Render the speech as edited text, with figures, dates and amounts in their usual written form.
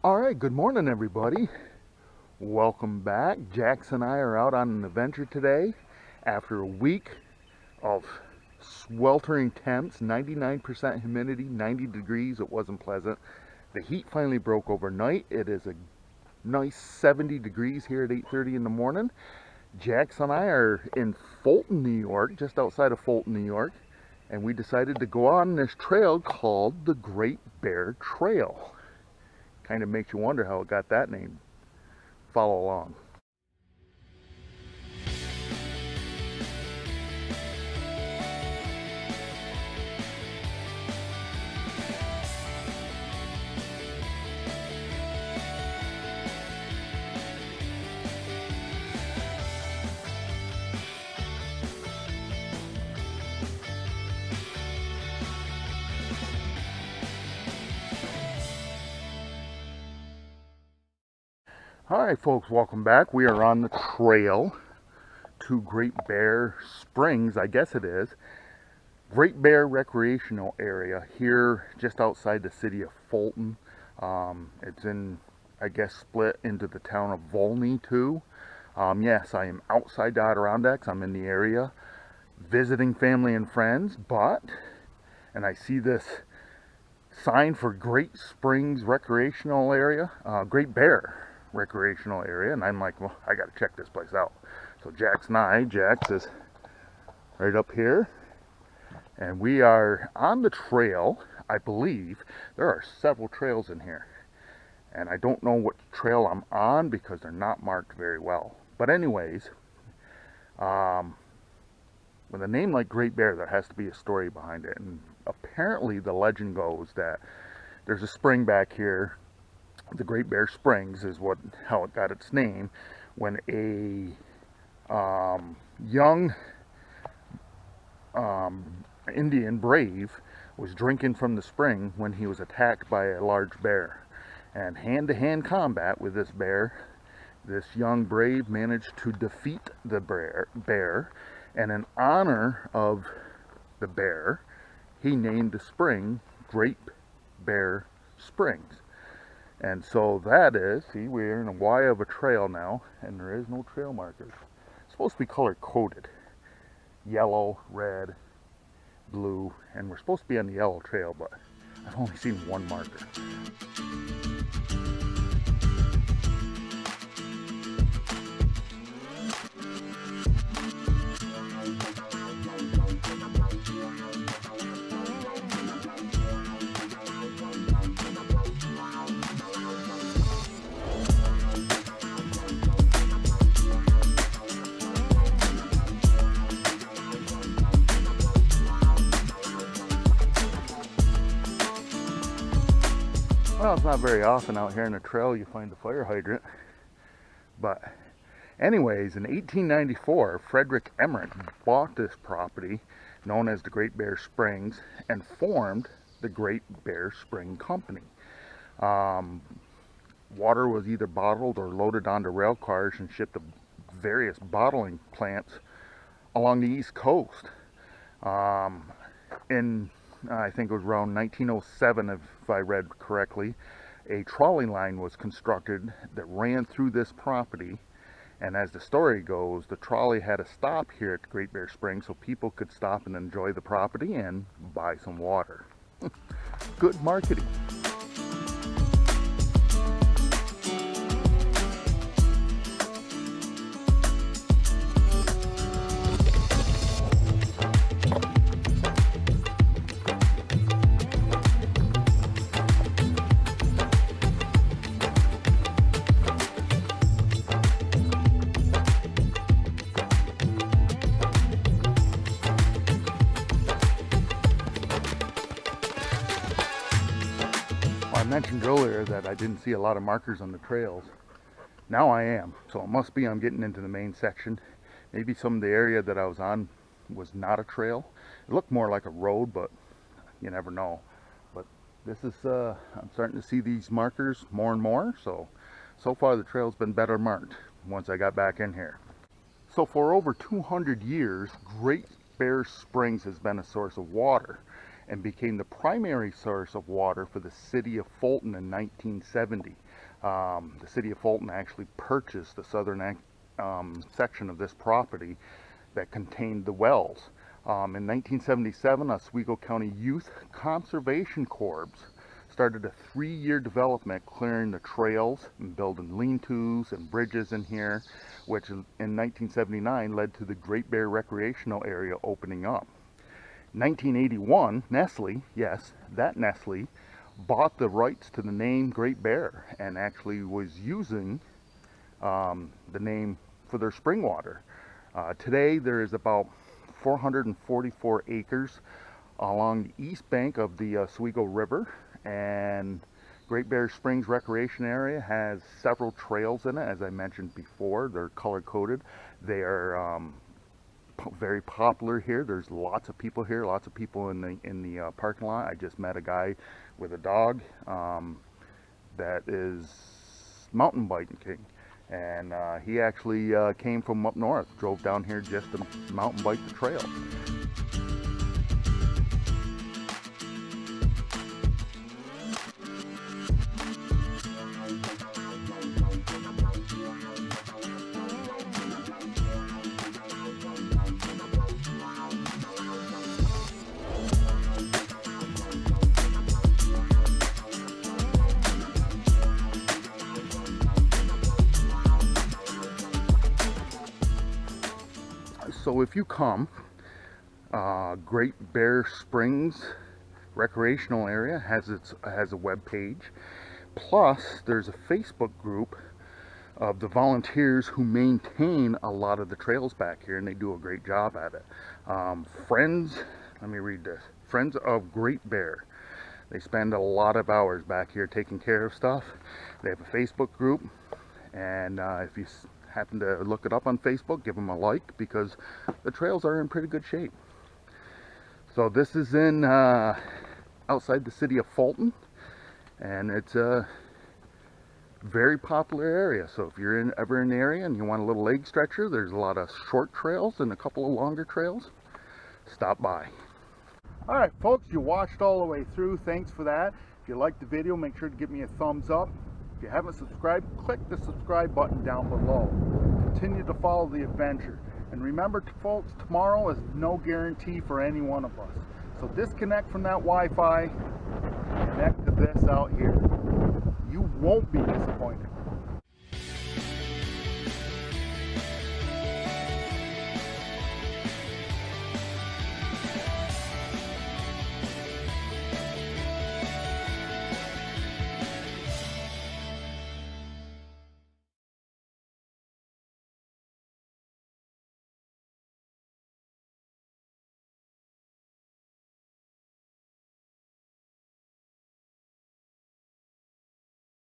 Alright, good morning everybody. Welcome back. Jax and I are out on an adventure today after a week of sweltering temps, 99% humidity, 90 degrees. It wasn't pleasant. The heat finally broke overnight. It is a nice 70 degrees here at 8:30 in the morning. Jax and I are in Fulton, New York, just outside of Fulton, New York, and we decided to go on this trail called the Great Bear Trail. Kind of makes you wonder how it got that name. Follow along. Alright folks, welcome back. We are on the trail to Great Bear Springs, I guess it is. Great Bear Recreational Area here just outside the city of Fulton. It's in, I guess, split into the town of Volney too. Yes, I am outside the Adirondacks. I'm in the area visiting family and friends, and I see this sign for Great Springs Recreational Area, Great Bear Recreational Area, and I'm like, well, I gotta check this place out. So Jax and I, Jax is right up here, and we are on the trail. I believe there are several trails in here, and I don't know what trail I'm on because they're not marked very well. But anyways, with a name like Great Bear, there has to be a story behind it, and apparently the legend goes that there's a spring back here. The Great Bear Springs is how it got its name, when a young Indian brave was drinking from the spring when he was attacked by a large bear. And hand-to-hand combat with this bear, this young brave managed to defeat the bear, and in honor of the bear, he named the spring Great Bear Springs. And so that is, see, we're in a Y of a trail now, and there is no trail markers. It's supposed to be color coded. Yellow, red, blue, and we're supposed to be on the yellow trail, but I've only seen one marker. Well, it's not very often out here in the trail you find a fire hydrant. But anyways, in 1894, Frederick Emmerich bought this property known as the Great Bear Springs and formed the Great Bear Spring Company. Water was either bottled or loaded onto rail cars and shipped to various bottling plants along the East Coast. In I think it was around 1907, if I read correctly, a trolley line was constructed that ran through this property. And as the story goes, the trolley had to stop here at Great Bear Springs so people could stop and enjoy the property and buy some water. Good marketing. I mentioned earlier that I didn't see a lot of markers on the trails. Now I am, so it must be I'm getting into the main section. Maybe some of the area that I was on was not a trail. It looked more like a road, but you never know. But this is, I'm starting to see these markers more and more, so far the trail's been better marked once I got back in here. So for over 200 years, Great Bear Springs has been a source of water and became the primary source of water for the city of Fulton in 1970. The city of Fulton actually purchased the southern section of this property that contained the wells. In 1977, Oswego County Youth Conservation Corps started a 3-year development clearing the trails and building lean-tos and bridges in here, which in 1979 led to the Great Bear Recreational Area opening up. 1981, Nestle, yes, that Nestle, bought the rights to the name Great Bear and actually was using the name for their spring water. Today there is about 444 acres along the east bank of the Oswego River, and Great Bear Springs Recreation Area has several trails in it. As I mentioned before, they're color coded. They are very popular here. There's lots of people here, lots of people in the parking lot. I just met a guy with a dog that is mountain biking king, and he actually came from up north, drove down here just to mountain bike the trail. So if you come, Great Bear Springs Recreational Area has a web page. Plus, there's a Facebook group of the volunteers who maintain a lot of the trails back here, and they do a great job at it. Let me read this. Friends of Great Bear. They spend a lot of hours back here taking care of stuff. They have a Facebook group, and if you happen to look it up on Facebook, give them a like, because the trails are in pretty good shape. So this is in outside the city of Fulton, and it's a very popular area. So if you're ever in the area and you want a little leg stretcher, there's a lot of short trails and a couple of longer trails. Stop by. All right, folks, you watched all the way through. Thanks for that. If you liked the video, make sure to give me a thumbs up. If you haven't subscribed, click the subscribe button down below. Continue to follow the adventure. And remember, folks, tomorrow is no guarantee for any one of us. So disconnect from that Wi-Fi, connect to this out here. You won't be disappointed.